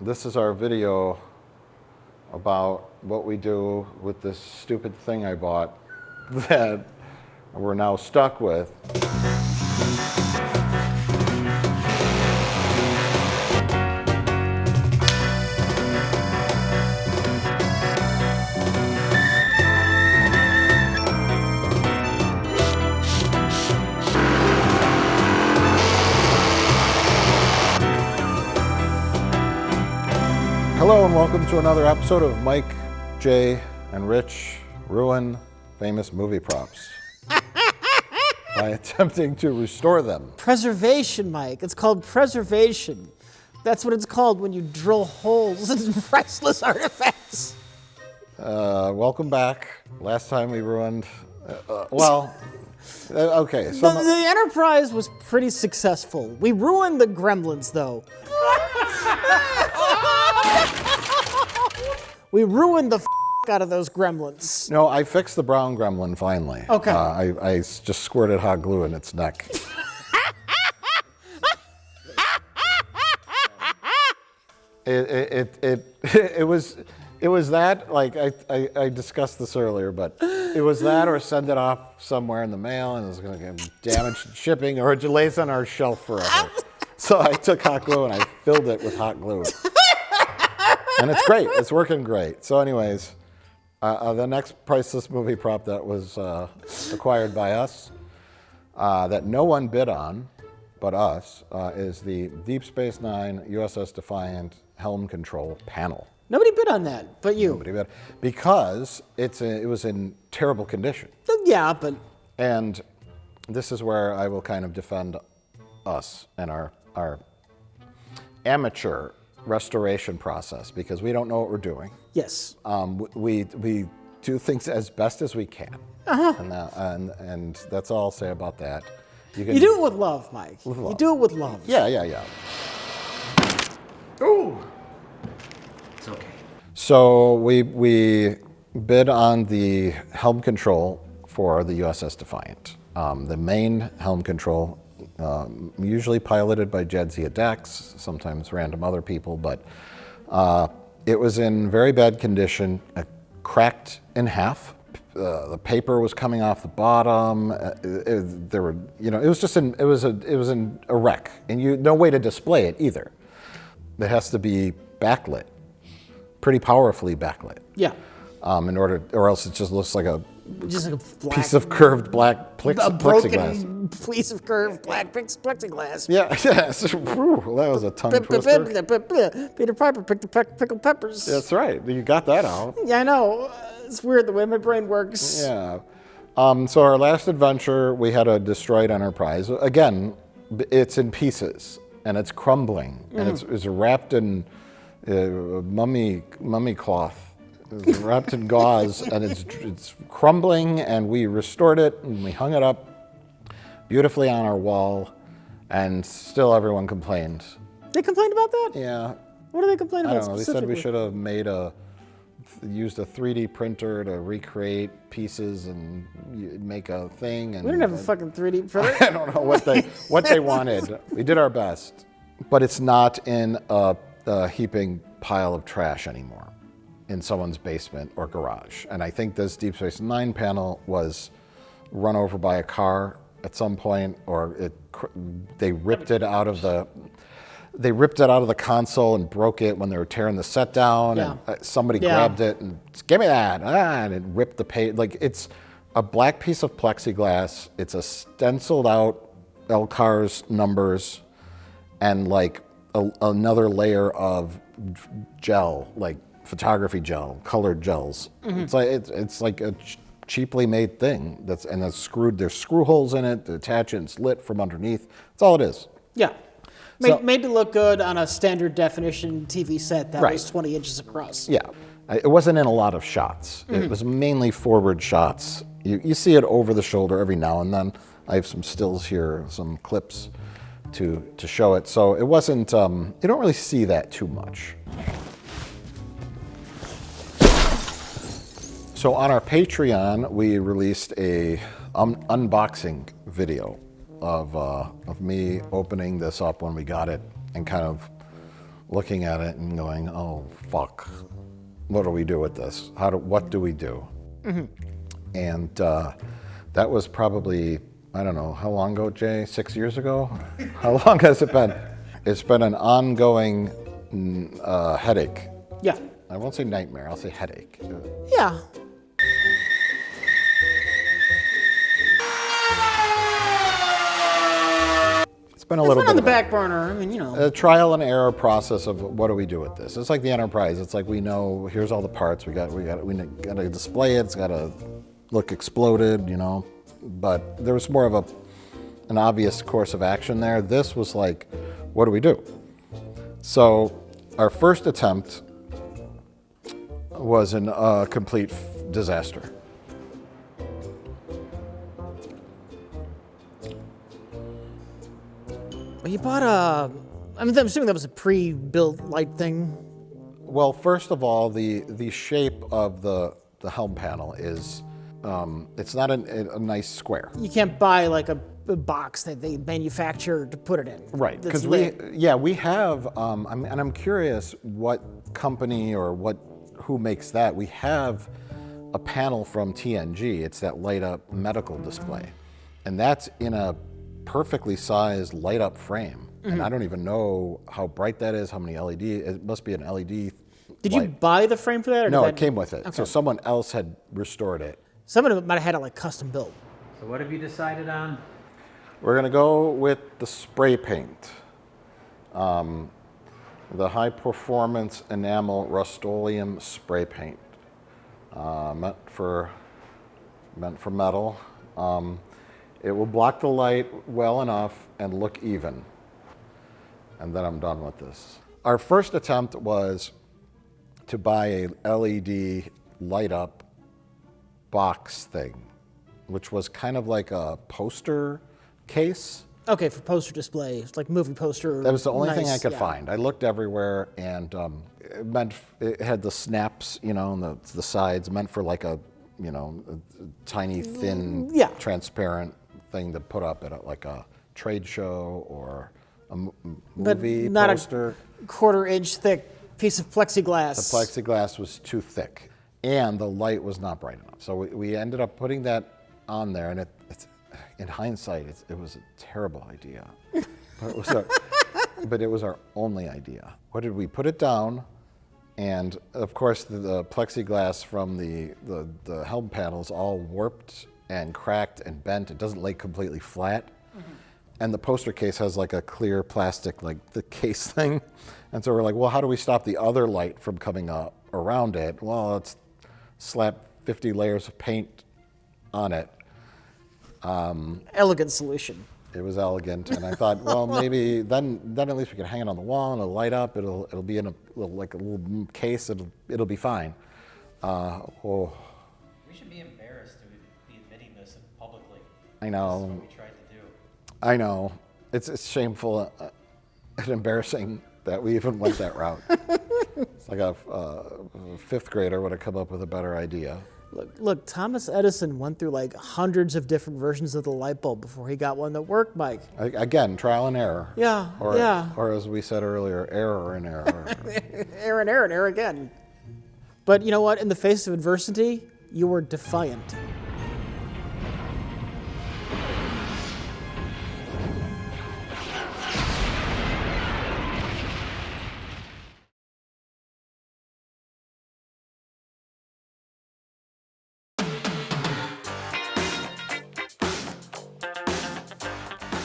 This is our video about what we do with this stupid thing I bought that we're now stuck with. Hello and welcome to another episode of Mike, Jay, and Rich ruin famous movie props by attempting to restore them. Preservation, Mike. It's called preservation. That's what it's called when you drill holes in priceless artifacts. Welcome back. Last time we ruined, okay. So The Enterprise was pretty successful. We ruined the Gremlins, though. We ruined the out of those Gremlins. No, I fixed the brown gremlin finally. Okay. I just squirted hot glue in its neck. It was that, like I discussed this earlier, but it was that or send it off somewhere in the mail and it was going to get damaged in shipping, or it lays on our shelf forever. So I took hot glue and I filled it with hot glue. And it's great. It's working great. So anyways, the next priceless movie prop that was acquired by us that no one bid on but us is the Deep Space Nine USS Defiant helm control panel. Nobody bid on that, but you. Nobody bid because it was in terrible condition. Yeah, but... And this is where I will kind of defend us and our amateur restoration process, because we don't know what we're doing. Yes. We do things as best as we can. Uh-huh. And that's all I'll say about that. You do it with love, Mike. With love. You do it with love. Yeah. Ooh. It's okay. So we bid on the helm control for the USS Defiant. The main helm control, usually piloted by Jadzia Dax, sometimes random other people, but it was in very bad condition, cracked in half. The paper was coming off the bottom. It was in a wreck, and no way to display it either. It has to be backlit, pretty powerfully backlit. Yeah. Or else it just looks like a black, piece of curved black plexiglass. Broken piece of curved black plexiglass. Yeah. Whew, that was a tongue twister. Peter Piper picked the pickled peppers. That's right. You got that out. Yeah, I know. It's weird the way my brain works. Yeah. So our last adventure, we had a destroyed Enterprise. Again, it's in pieces and it's crumbling and it's wrapped in mummy cloth. It's wrapped in gauze and it's crumbling, and we restored it and we hung it up beautifully on our wall, and still everyone complained. They complained about that? Yeah. What do they complain about? I don't know. They said we should have used a 3D printer to recreate pieces and make a thing. And we didn't have a fucking 3D printer. I don't know what they wanted. We did our best, but it's not in a heaping pile of trash anymore in someone's basement or garage. And I think this Deep Space Nine panel was run over by a car at some point, or they ripped it out of the console and broke it when they were tearing the set down. Yeah. And somebody grabbed it and give me that, and it ripped the page. Like, it's a black piece of plexiglass. It's a stenciled out LCARS numbers and like another layer of gel, like photography gel, colored gels. Mm-hmm. It's like a cheaply made thing that's screwed. There's screw holes in it to attach it, and it's lit from underneath. That's all it is. Yeah. Made to look good on a standard definition TV set that was 20 inches across. Yeah. It wasn't in a lot of shots. Mm-hmm. It was mainly forward shots. You see it over the shoulder every now and then. I have some stills here, some clips to show it. So it wasn't, you don't really see that too much. So on our Patreon, we released a unboxing video of me opening this up when we got it and kind of looking at it and going, oh, fuck. What do we do with this? What do we do? And that was probably, I don't know, how long ago, Jay? 6 years ago? How long has it been? It's been an ongoing headache. Yeah. I won't say nightmare, I'll say headache. Yeah. It's been a little It's bit on the of a- back burner. I mean, a trial and error process of what do we do with this. It's like the Enterprise. It's like we know here's all the parts. We got to display it. It's got to look exploded, But there was more of an obvious course of action there. This was like, what do we do? So our first attempt was a complete disaster. well, you bought I'm assuming that was a pre-built light thing. Well, first of all, the shape of the helm panel is, it's not a nice square. You can't buy like a box that they manufacture to put it in. Right, That's because lit. we have, and I'm curious what company or who makes that. We have a panel from TNG. It's that light up medical display, and that's in a perfectly sized light up frame. And I don't even know how bright that is, how many LED. It must be an LED. Did you buy the frame for that? Or No, did it came with it. Okay. So someone else had restored it. Someone might have had it like custom built. So what have you decided on? We're gonna go with the spray paint. The high performance enamel Rust-Oleum spray paint. Meant for metal. It will block the light well enough and look even. And then I'm done with this. Our first attempt was to buy a LED light up box thing, which was kind of like a poster case. Okay, for poster display, it's like movie poster. That was the only thing I nice, could yeah. find. I looked everywhere, and it had the snaps, and the sides, meant for like a tiny, thin, Yeah. transparent thing to put up at like a trade show or a But movie not poster. a quarter-inch thick piece of plexiglass. The plexiglass was too thick, and the light was not bright enough. So we ended up putting that on there, and it's in hindsight, it was a terrible idea. But it was our only idea. What did we put it down? And of course, the plexiglass from the helm panel is all warped and cracked and bent. It doesn't lay completely flat. And the poster case has like a clear plastic, like the case thing. And so we're like, well, how do we stop the other light from coming up around it? Well, let's slap 50 layers of paint on it. Elegant solution. It was elegant, and I thought, well, maybe then at least we can hang it on the wall and it'll light up. It'll be in a little case. It'll be fine. We should be embarrassed to be admitting this publicly. I know. This is what we tried to do. I know. It's shameful and embarrassing that we even went that route. It's like a fifth grader would have come up with a better idea. Look, Thomas Edison went through like hundreds of different versions of the light bulb before he got one that worked, Mike. Again, trial and error. Yeah, yeah. Or as we said earlier, error and error. Error again. But you know what? In the face of adversity, you were defiant.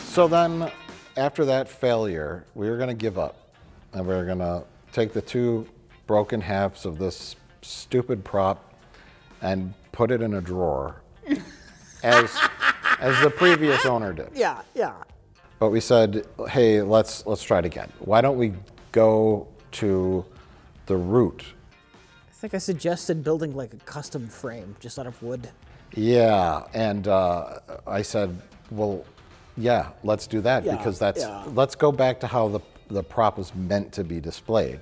So then, after that failure, we were going to give up. And we were going to take the two broken halves of this stupid prop and put it in a drawer, as the previous owner did. Yeah. But we said, hey, let's try it again. Why don't we go to the root? I think I suggested building like a custom frame just out of wood. Yeah, and I said, well, yeah, let's do that, Yeah, because yeah. let's go back to how the prop was meant to be displayed.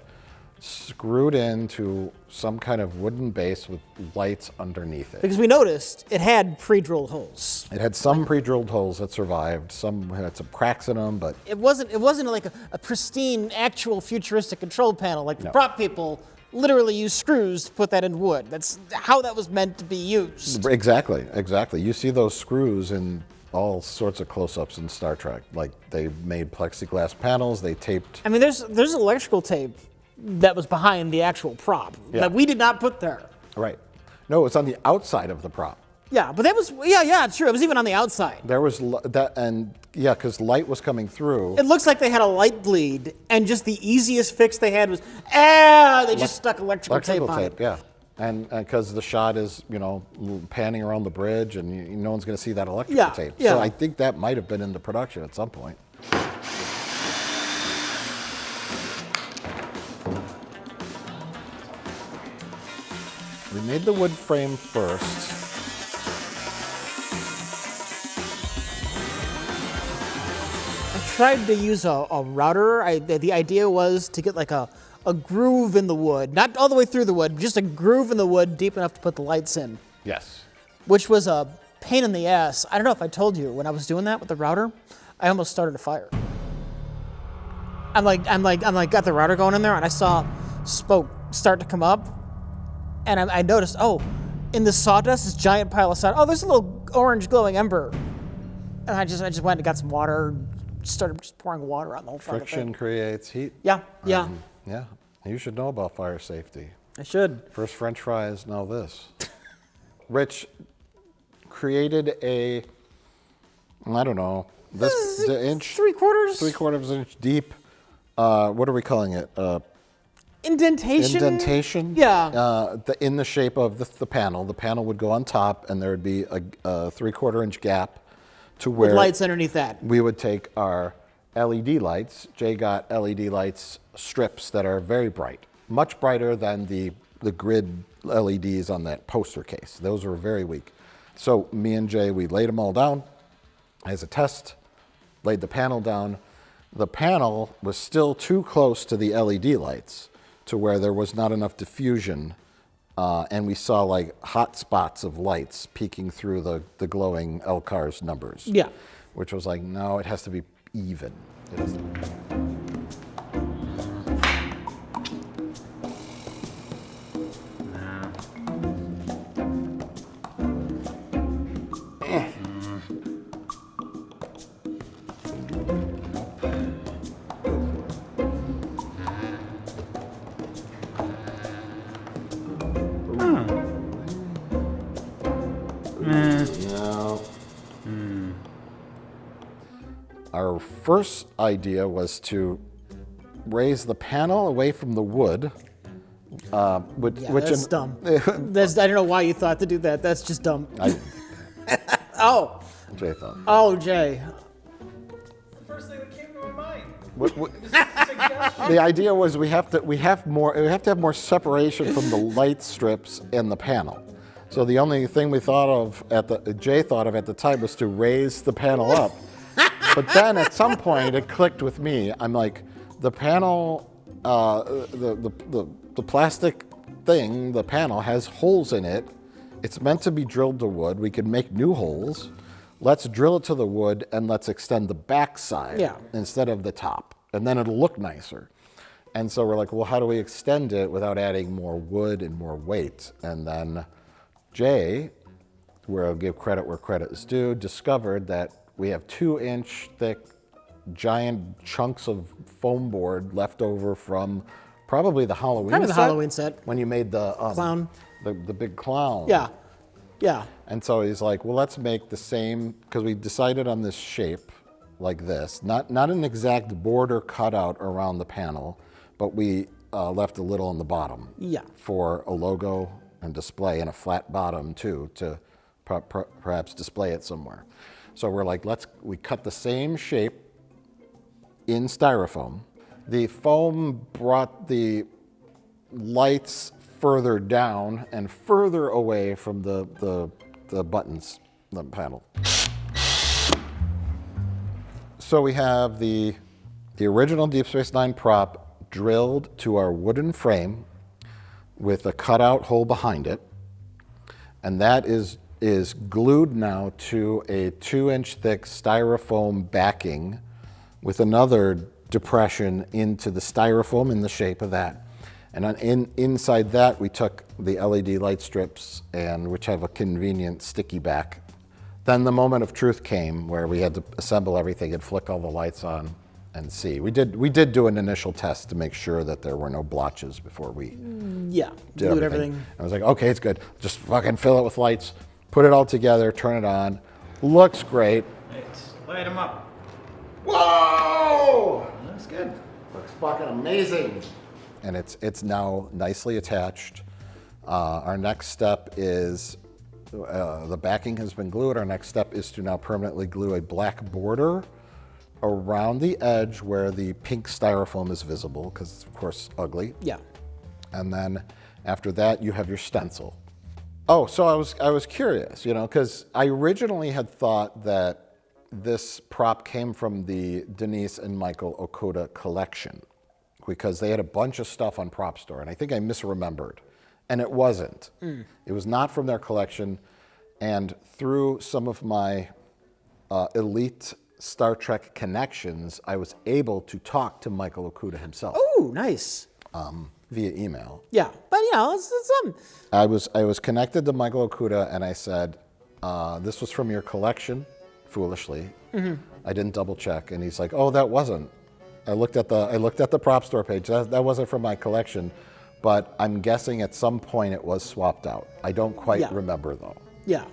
screwed into some kind of wooden base with lights underneath it. Because we noticed it had pre-drilled holes. It had some pre-drilled holes that survived. Some had some cracks in them, but It wasn't like a pristine, actual futuristic control panel. Like the No. prop people literally used screws to put that in wood. That's how that was meant to be used. exactly. You see those screws in all sorts of close-ups in Star Trek. Like they made plexiglass panels. They taped. I mean, there's electrical tape that was behind the actual prop that we did not put there. Right. No, it's on the outside of the prop. Yeah, but that was true. It was even on the outside. There was that, and yeah, because light was coming through. It looks like they had a light bleed, and just the easiest fix they had was, they just stuck electrical tape on it. Yeah, and because the shot is panning around the bridge, and no one's going to see that electrical tape. Yeah. So I think that might have been in the production at some point. We made the wood frame first. I tried to use a router. The idea was to get like a groove in the wood, not all the way through the wood, just a groove in the wood deep enough to put the lights in, Yes. which was a pain in the ass. I don't know if I told you, when I was doing that with the router, I almost started a fire. I'm like, got the router going in there, and I saw smoke start to come up, and I noticed, in the sawdust, this giant pile of sawdust, there's a little orange glowing ember. And I just went and got some water, started just pouring water on the whole fucking Friction thing. creates heat. Yeah. Yeah. You should know about fire safety. I should. First French fries, now this. Rich created I don't know, the inch, 3/4? 3/4 inch deep. What are we calling it? Indentation? Indentation. Yeah. In the shape of the panel. The panel would go on top, and there would be a 3/4 inch gap to where With lights underneath that. we would take our LED lights. Jay got LED lights strips that are very bright, much brighter than the grid LEDs on that poster case. Those were very weak. So me and Jay, we laid them all down as a test, laid the panel down. The panel was still too close to the LED lights to where there was not enough diffusion, and we saw like hot spots of lights peeking through the glowing LCARS numbers. Yeah. Which was like, no, it has to be even. It has to No. Our first idea was to raise the panel away from the wood. That's dumb. I don't know why you thought to do that. That's just dumb. Jay thought. Oh, Jay. The first thing that came to my mind. The idea was we have to have more separation from the light strips in the panel. So the only thing we thought of Jay thought of at the time was to raise the panel up. But then at some point it clicked with me. I'm like, the panel, the plastic thing, the panel has holes in it. It's meant to be drilled to wood. We could make new holes. Let's drill it to the wood and let's extend the back side instead of the top. And then it'll look nicer. And so we're like, well, how do we extend it without adding more wood and more weight? And then Jay, where I'll give credit where credit is due, discovered that we have 2-inch thick giant chunks of foam board left over from probably the Halloween set. When you made the Clown. The big clown. Yeah. And so he's like, well, let's make the same, because we decided on this shape like this, not an exact border cutout around the panel, but we left a little on the bottom for a logo and display, and a flat bottom too, to perhaps display it somewhere. So we're like, we cut the same shape in styrofoam. The foam brought the lights further down and further away from the buttons, the panel. So we have the original Deep Space Nine prop drilled to our wooden frame with a cutout hole behind it. And that is glued now to a 2-inch thick styrofoam backing with another depression into the styrofoam in the shape of that. And inside that, we took the LED light strips, which have a convenient sticky back. Then the moment of truth came where we had to assemble everything and flick all the lights on and see. We did do an initial test to make sure that there were no blotches before we did everything. I was like, okay, it's good. Just fucking fill it with lights, put it all together, turn it on. Looks great. Let's light them up. Whoa! Looks good. Looks fucking amazing. And it's now nicely attached. Our next step is, the backing has been glued. Our next step is to now permanently glue a black border around the edge where the pink styrofoam is visible, because it's of course ugly. Yeah. And then after that, you have your stencil. Oh, so I was curious, because I originally had thought that this prop came from the Denise and Michael Okuda collection, because they had a bunch of stuff on Prop Store, and I think I misremembered. And it wasn't. It was not from their collection. And through some of my elite Star Trek connections, I was able to talk to Michael Okuda himself. Oh, nice. Via email. Yeah, but it's I was connected to Michael Okuda, and I said, this was from your collection, foolishly. I didn't double check, and he's like, oh, that wasn't. I looked at the Prop Store page. That wasn't from my collection, but I'm guessing at some point it was swapped out. I don't quite remember though. Yeah.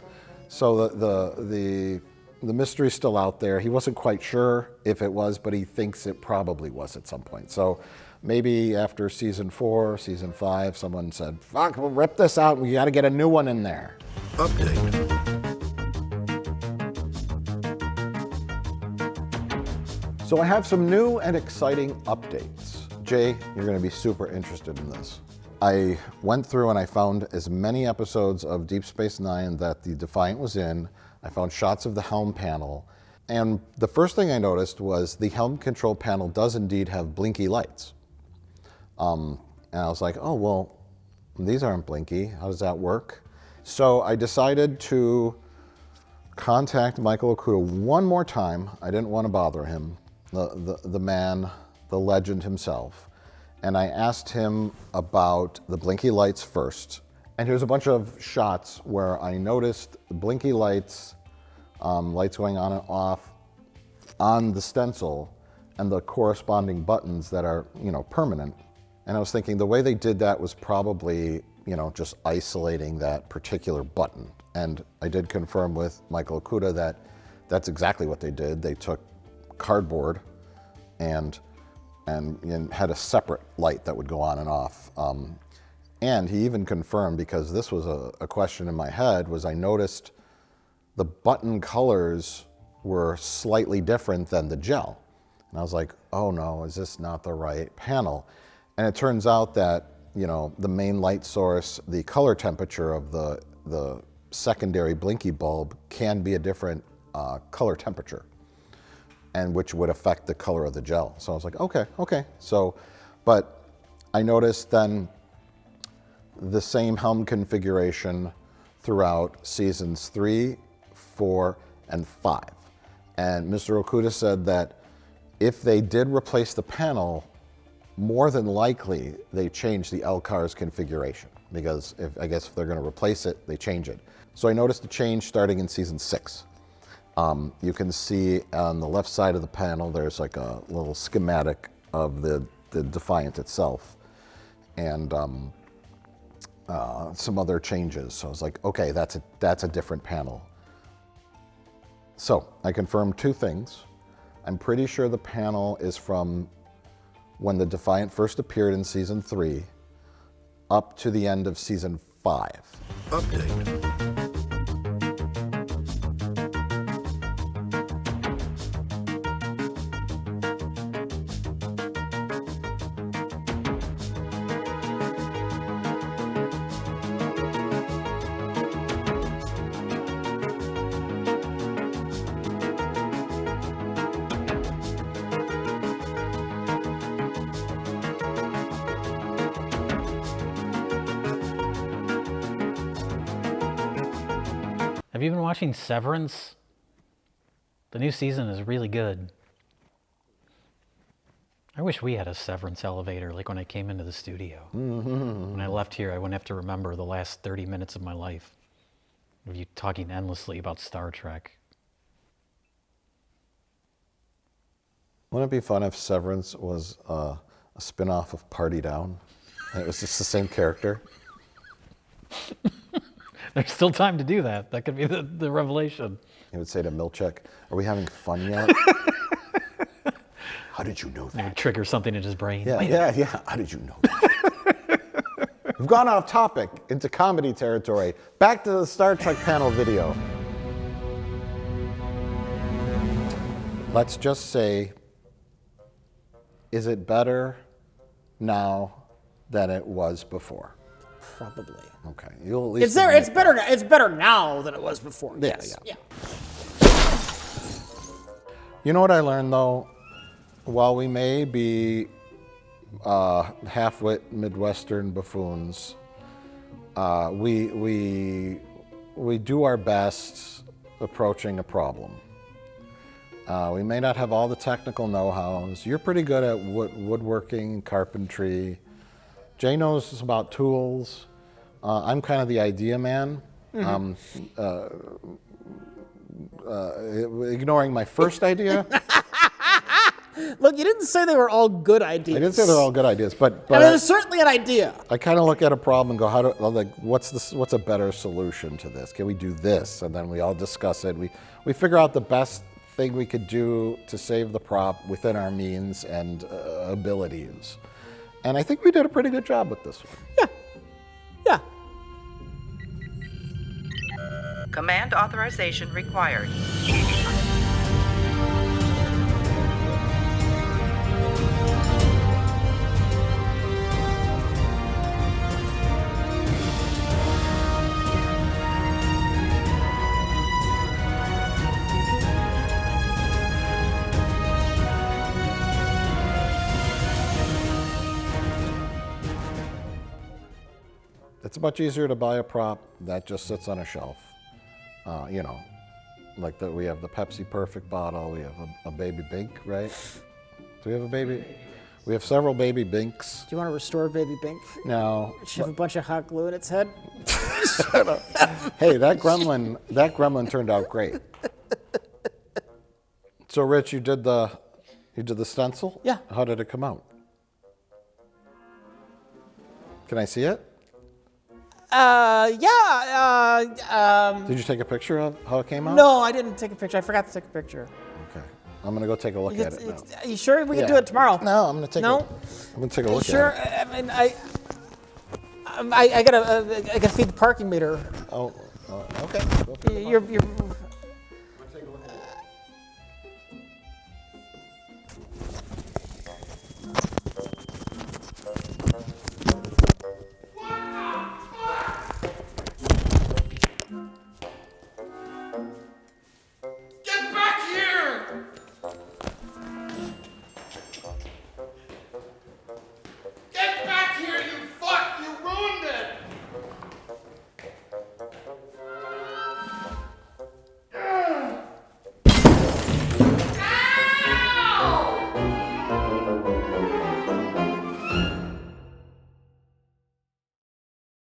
So the mystery's still out there. He wasn't quite sure if it was, but he thinks it probably was at some point. So maybe after season 4, season 5, someone said, fuck, we'll rip this out. We got to get a new one in there. Update. So I have some new and exciting updates. Jay, you're going to be super interested in this. I went through and I found as many episodes of Deep Space Nine that the Defiant was in. I found shots of the helm panel. And the first thing I noticed was the helm control panel does indeed have blinky lights. And I was like, oh, well, these aren't blinky. How does that work? So I decided to contact Michael Okuda one more time. I didn't want to bother him, the man, the legend himself. And I asked him about the blinky lights first. And here's a bunch of shots where I noticed the blinky lights, lights going on and off on the stencil and the corresponding buttons that are, permanent. And I was thinking the way they did that was probably, just isolating that particular button. And I did confirm with Michael Okuda that that's exactly what they did. They took cardboard and had a separate light that would go on and off. And he even confirmed, because this was a question in my head, was I noticed the button colors were slightly different than the gel. And I was like, oh no, is this not the right panel? And it turns out that, the main light source, the color temperature of the secondary blinky bulb can be a different color temperature, and which would affect the color of the gel. So I was like, okay. So, but I noticed then the same helm configuration throughout seasons 3, 4, and 5. And Mr. Okuda said that if they did replace the panel, more than likely they changed the LCARS configuration, because if they're going to replace it, they change it. So I noticed a change starting in season 6. You can see on the left side of the panel, there's like a little schematic of the Defiant itself, and some other changes. So I was like, okay, that's a different panel. So I confirmed 2 things. I'm pretty sure the panel is from when the Defiant first appeared in season 3 up to the end of season 5. Update. Have you been watching Severance? The new season is really good. I wish we had a Severance elevator, like when I came into the studio. When I left here, I wouldn't have to remember the last 30 minutes of my life of you talking endlessly about Star Trek. Wouldn't it be fun if Severance was a spin-off of Party Down? And it was just the same character. There's still time to do that. That could be the revelation. He would say to Milchek, "Are we having fun yet?" How did you know It that? would trigger something in his brain. Yeah, Wait, yeah. How did you know that? We've gone off topic into comedy territory. Back to the Star Trek panel video. Let's just say, is it better now than it was before? Probably. Okay, you'll at least It's there. admit It's better. It's better now than it was before. Yeah, Yes. yeah. You know what I learned though? While we may be half-wit Midwestern buffoons, we do our best approaching a problem. We may not have all the technical know-hows. You're pretty good at woodworking, carpentry. Jay knows about tools. I'm kind of the idea man. Ignoring my first idea. Look, you didn't say they were all good ideas. I didn't say they're all good ideas, but I mean, it's certainly an idea. I kind of look at a problem and go, what's a better solution to this? Can we do this? And then we all discuss it. We figure out the best thing we could do to save the prop within our means and abilities. And I think we did a pretty good job with this one. Yeah. Command authorization required. It's much easier to buy a prop that just sits on a shelf. Like we have the Pepsi Perfect bottle, we have a baby Bink, right? Do we have a baby? We have several baby Binks. Do you want to restore Baby Bink? No. Should have a bunch of hot glue in its head. Hey, that gremlin turned out great. So Rich, you did the stencil? Yeah. How did it come out? Can I see it? Did you take a picture of how it came out? No, I didn't take a picture. I forgot to take a picture. Okay. I'm gonna go take a look at it now. Are you sure we can do Yeah. it tomorrow? No, I'm gonna take No? I'm gonna take a Are you look sure? at it. I mean, I gotta feed the parking meter. Oh, okay. Go for it. You're